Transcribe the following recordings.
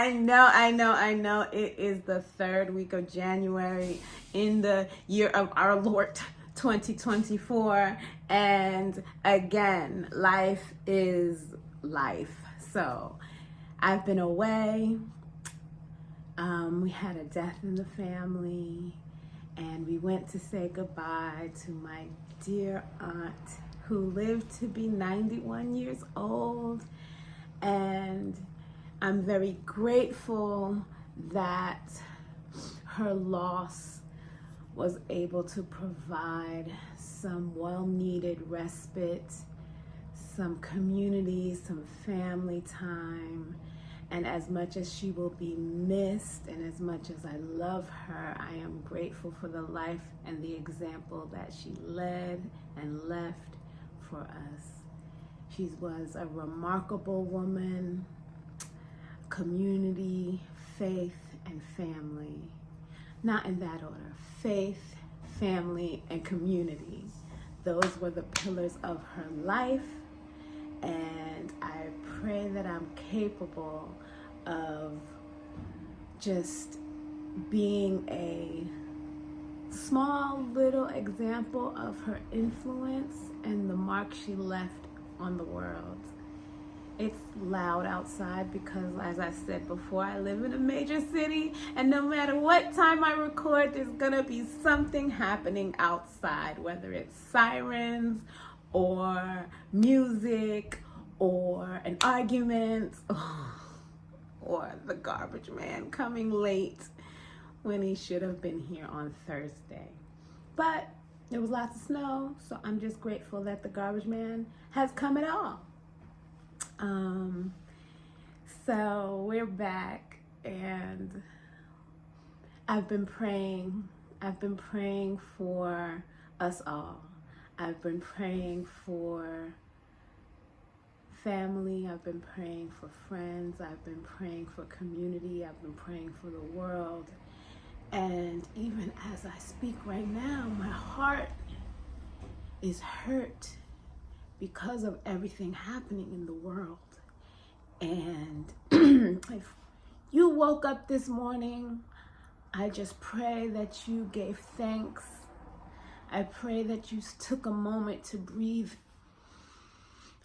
I know. It is the third week of January in the year of our Lord 2024. And again, life is life. So I've been away. We had a death in the family, and we went to say goodbye to my dear aunt who lived to be 91 years old. And I'm very grateful that her loss was able to provide some well-needed respite, some community, some family time. And as much as she will be missed, and as much as I love her, I am grateful for the life and the example that she led and left for us. She was a remarkable woman, community, faith, and family. Not in that order. Faith, family, and community. Those were the pillars of her life. And I pray that I'm capable of just being a small little example of her influence and the mark she left on the world. It's loud outside because, as I said before, I live in a major city, and no matter what time I record, there's gonna be something happening outside, whether it's sirens or music or an argument or the garbage man coming late when he should have been here on Thursday. But there was lots of snow, so I'm just grateful that the garbage man has come at all. So we're back, and I've been praying for us all. I've been praying for family, I've been praying for friends, I've been praying for community, I've been praying for the world. And even as I speak right now, my heart is hurt because of everything happening in the world. And if you woke up this morning, I just pray that you gave thanks. I pray that you took a moment to breathe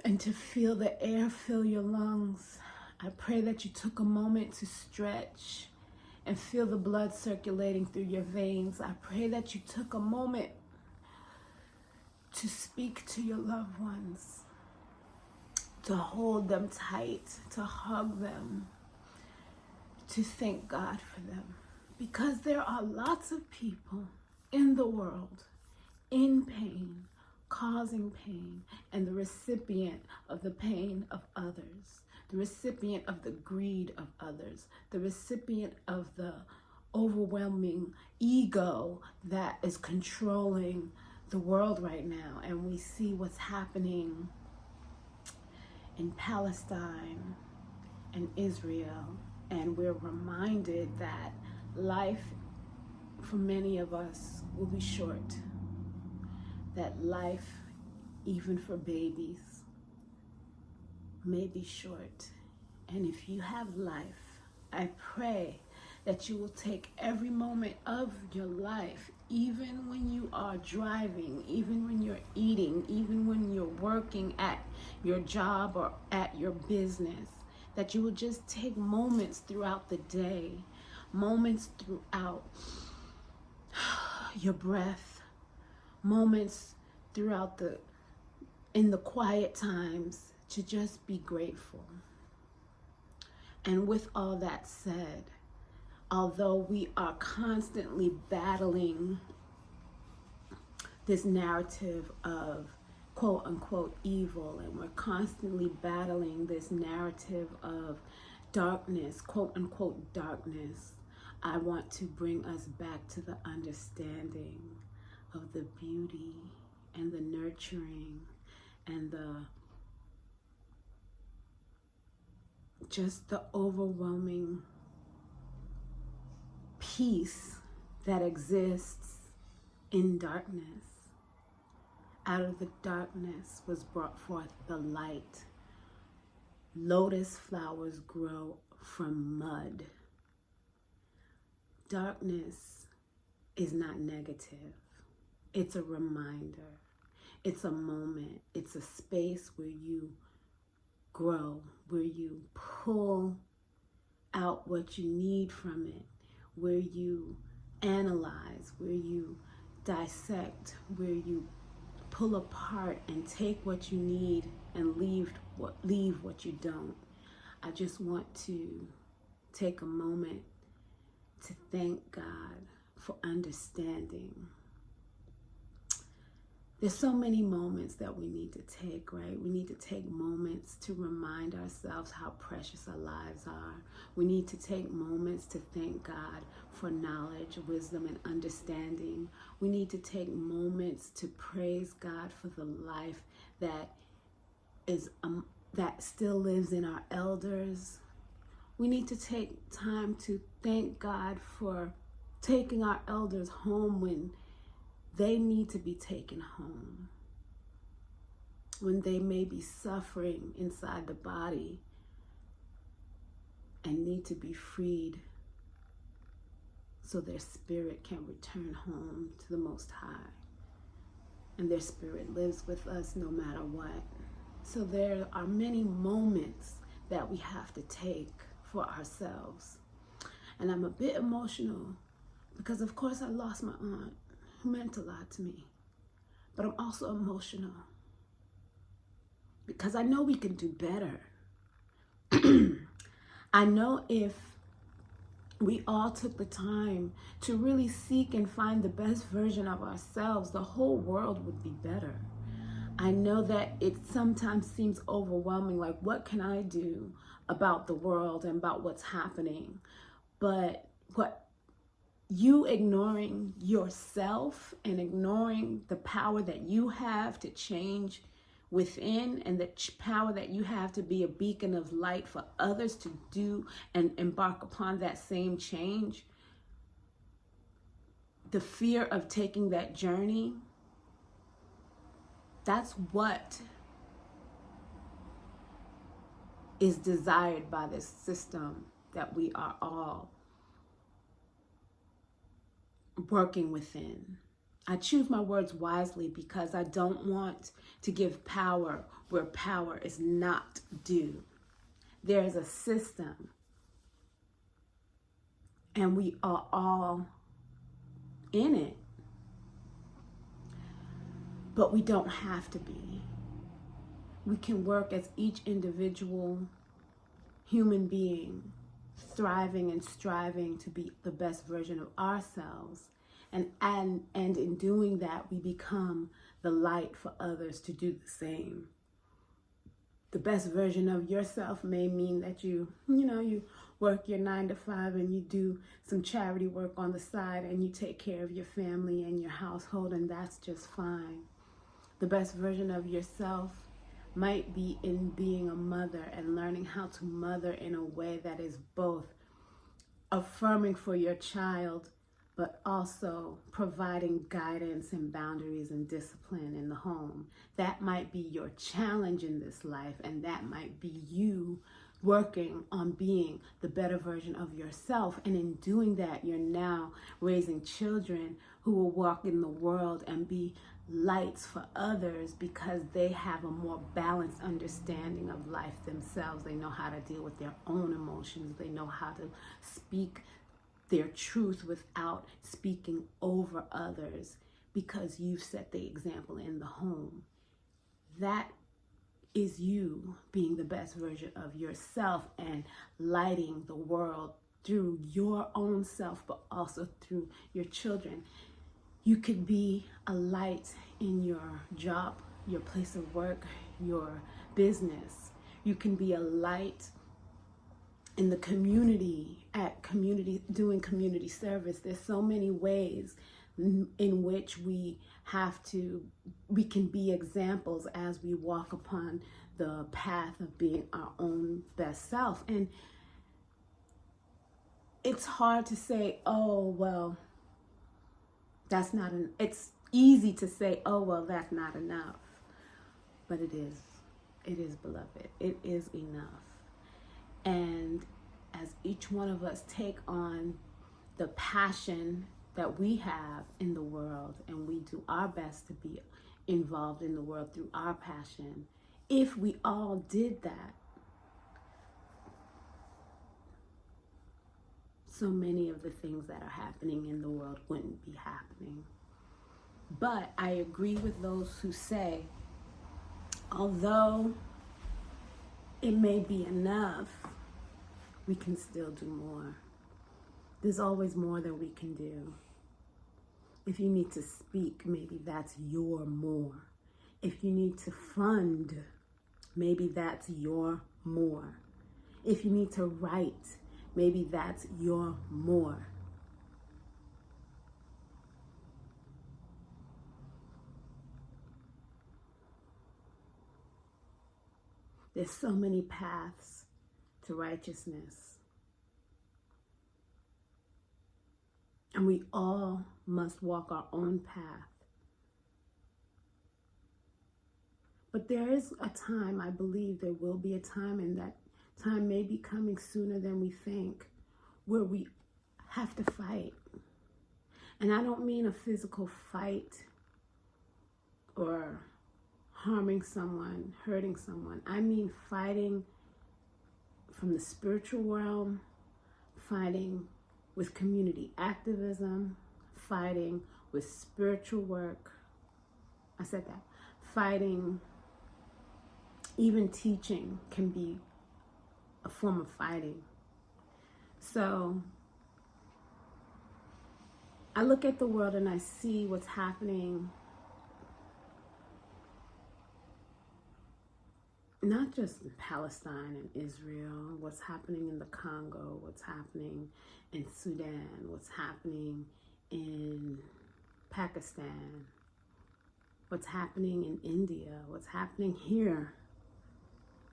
and to feel the air fill your lungs. I pray that you took a moment to stretch and feel the blood circulating through your veins. I pray that you took a moment to speak to your loved ones, to hold them tight, to hug them, to thank God for them. Because there are lots of people in the world in pain, causing pain, and the recipient of the pain of others, the recipient of the greed of others, the recipient of the overwhelming ego that is controlling the world right now. And we see what's happening in Palestine and Israel, and we're reminded that life for many of us will be short, that life, even for babies, may be short. And if you have life, I pray that you will take every moment of your life, even when you are driving, even when you're eating, even when you're working at your job or at your business, that you will just take moments throughout the day, moments throughout your breath, moments throughout in the quiet times, to just be grateful. And with all that said, although we are constantly battling this narrative of quote unquote evil, and we're constantly battling this narrative of darkness, quote unquote darkness, I want to bring us back to the understanding of the beauty and the nurturing and just the overwhelming peace that exists in darkness. Out of the darkness was brought forth the light. Lotus flowers grow from mud. Darkness is not negative. It's a reminder. It's a moment. It's a space where you grow, where you pull out what you need from it, where you analyze, where you dissect, where you pull apart and take what you need and leave what you don't. I just want to take a moment to thank God for understanding. There's so many moments that we need to take, right? We need to take moments to remind ourselves how precious our lives are. We need to take moments to thank God for knowledge, wisdom, and understanding. We need to take moments to praise God for the life that still lives in our elders. We need to take time to thank God for taking our elders home when they need to be taken home, when they may be suffering inside the body and need to be freed so their spirit can return home to the Most High. And their spirit lives with us no matter what. So there are many moments that we have to take for ourselves. And I'm a bit emotional because, of course, I lost my aunt, who meant a lot to me. But I'm also emotional because I know we can do better. I know if we all took the time to really seek and find the best version of ourselves, the whole world would be better. I know that it sometimes seems overwhelming, like what can I do about the world and about what's happening? But you ignoring yourself and ignoring the power that you have to change within, and the power that you have to be a beacon of light for others to do and embark upon that same change. The fear of taking that journey, that's what is desired by this system that we are all working within. I choose my words wisely because I don't want to give power where power is not due. There is a system, and we are all in it. But we don't have to be. We can work as each individual human being, thriving and striving to be the best version of ourselves. And in doing that, we become the light for others to do the same. The best version of yourself may mean that you work your 9 to 5 and you do some charity work on the side and you take care of your family and your household, and that's just fine. The best version of yourself might be in being a mother and learning how to mother in a way that is both affirming for your child, but also providing guidance and boundaries and discipline in the home. That might be your challenge in this life, and that might be you working on being the better version of yourself. And in doing that, you're now raising children who will walk in the world and be lights for others because they have a more balanced understanding of life themselves. They know how to deal with their own emotions. They know how to speak their truth without speaking over others because you've set the example in the home. That is you being the best version of yourself and lighting the world through your own self, but also through your children. You could be a light in your job, your place of work, your business. You can be a light in the community, doing community service. There's so many ways in which we can be examples as we walk upon the path of being our own best self. And it's hard to say, oh, well, that's not it's easy to say, oh, well, that's not enough. But it is, beloved. It is enough. And as each one of us take on the passion that we have in the world, and we do our best to be involved in the world through our passion, if we all did that, so many of the things that are happening in the world wouldn't be happening. But I agree with those who say, although it may be enough, we can still do more. There's always more that we can do. If you need to speak, maybe that's your more. If you need to fund, maybe that's your more. If you need to write, maybe that's your more. There's so many paths to righteousness. And we all must walk our own path. But there is a time, I believe there will be a time, and that time may be coming sooner than we think, where we have to fight. And I don't mean a physical fight or harming someone, hurting someone. I mean fighting from the spiritual realm, fighting with community activism, fighting with spiritual work. I said that. Fighting, even teaching can be a form of fighting. So I look at the world and I see what's happening, not just in Palestine and Israel, what's happening in the Congo, what's happening in Sudan, what's happening in Pakistan, what's happening in India, what's happening here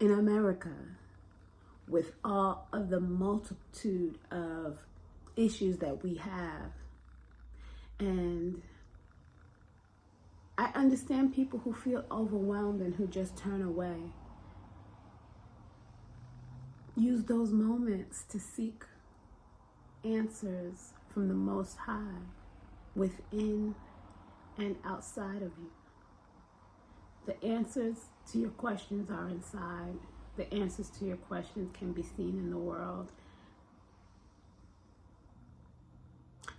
in America, with all of the multitude of issues that we have. And I understand people who feel overwhelmed and who just turn away. Use those moments to seek answers from the Most High within and outside of you. The answers to your questions are inside. The answers to your questions can be seen in the world.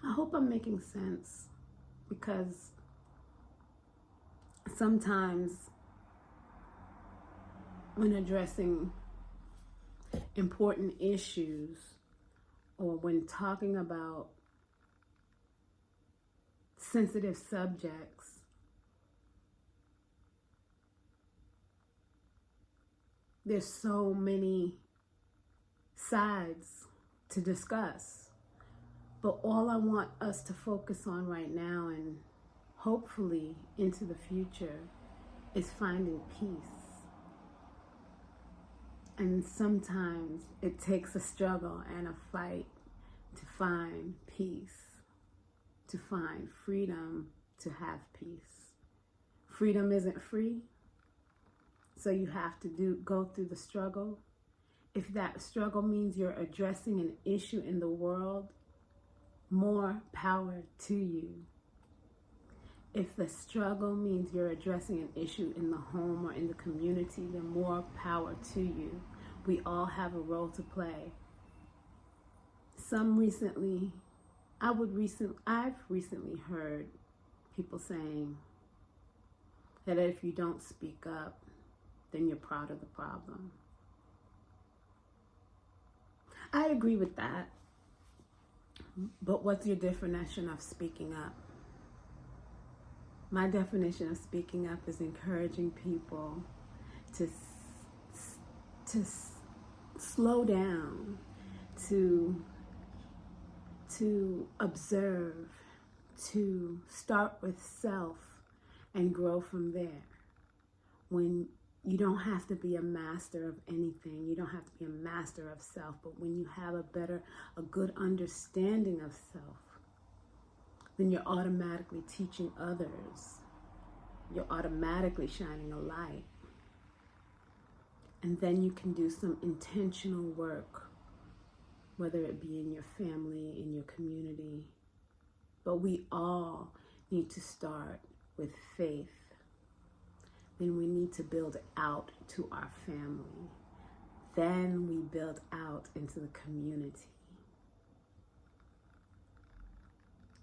I hope I'm making sense, because sometimes when addressing important issues, or when talking about sensitive subjects, there's so many sides to discuss. But all I want us to focus on right now, and hopefully into the future, is finding peace. And sometimes it takes a struggle and a fight to find peace, to find freedom, to have peace. Freedom isn't free, so you have to go through the struggle. If that struggle means you're addressing an issue in the world, more power to you. If the struggle means you're addressing an issue in the home or in the community, then more power to you. We all have a role to play. I've recently heard people saying that if you don't speak up, then you're part of the problem. I agree with that. But what's your definition of speaking up? My definition of speaking up is encouraging people to slow down, to observe, to start with self and grow from there. When you don't have to be a master of anything, you don't have to be a master of self, but when you have a good understanding of self, then you're automatically teaching others. You're automatically shining a light. And then you can do some intentional work whether it be in your family, in your community. But we all need to start with faith. Then we need to build out to our family. Then we build out into the community.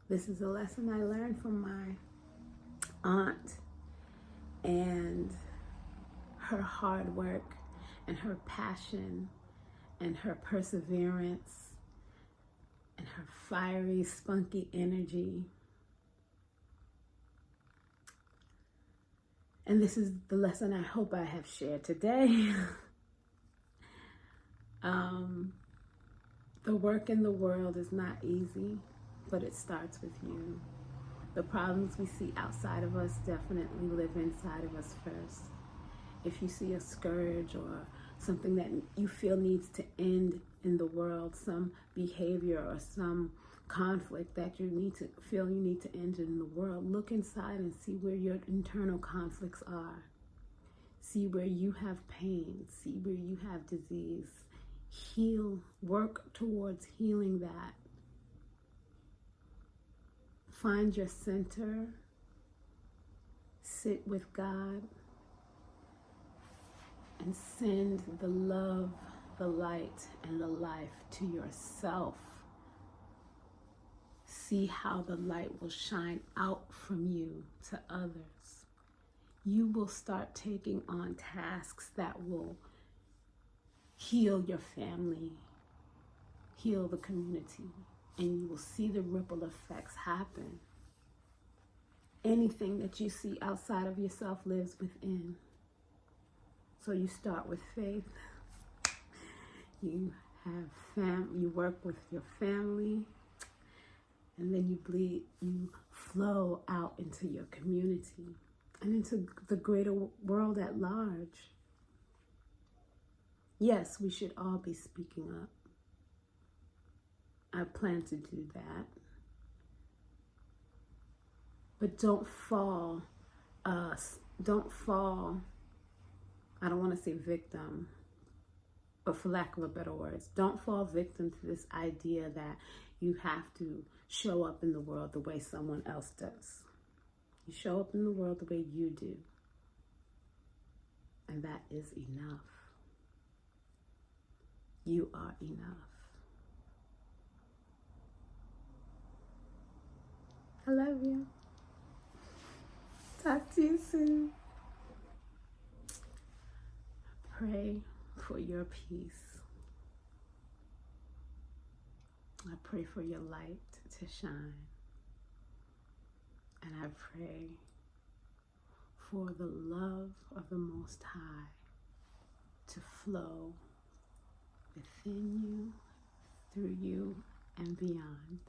This is a lesson I learned from my aunt, and her hard work and her passion and her perseverance and her fiery, spunky energy. And this is the lesson I hope I have shared today. The work in the world is not easy, but it starts with you. The problems we see outside of us definitely live inside of us first. If you see a scourge or something that you feel needs to end in the world, some behavior or some conflict that you need to end in the world, look inside and see where your internal conflicts are. See where you have pain. See where you have disease. Heal, work towards healing that. Find your center. Sit with God and send the love, the light, and the life to yourself. See how the light will shine out from you to others. You will start taking on tasks that will heal your family, heal the community, and you will see the ripple effects happen. Anything that you see outside of yourself lives within. So you start with faith. You you work with your family, and then you flow out into your community and into the greater world at large. Yes, we should all be speaking up. I plan to do that. But don't fall, I don't want to say victim, but for lack of a better words, don't fall victim to this idea that you have to show up in the world the way someone else does. You show up in the world the way you do. And that is enough. You are enough. I love you. Talk to you soon. Pray for your peace. I pray for your light to shine. And I pray for the love of the Most High to flow within you, through you, and beyond.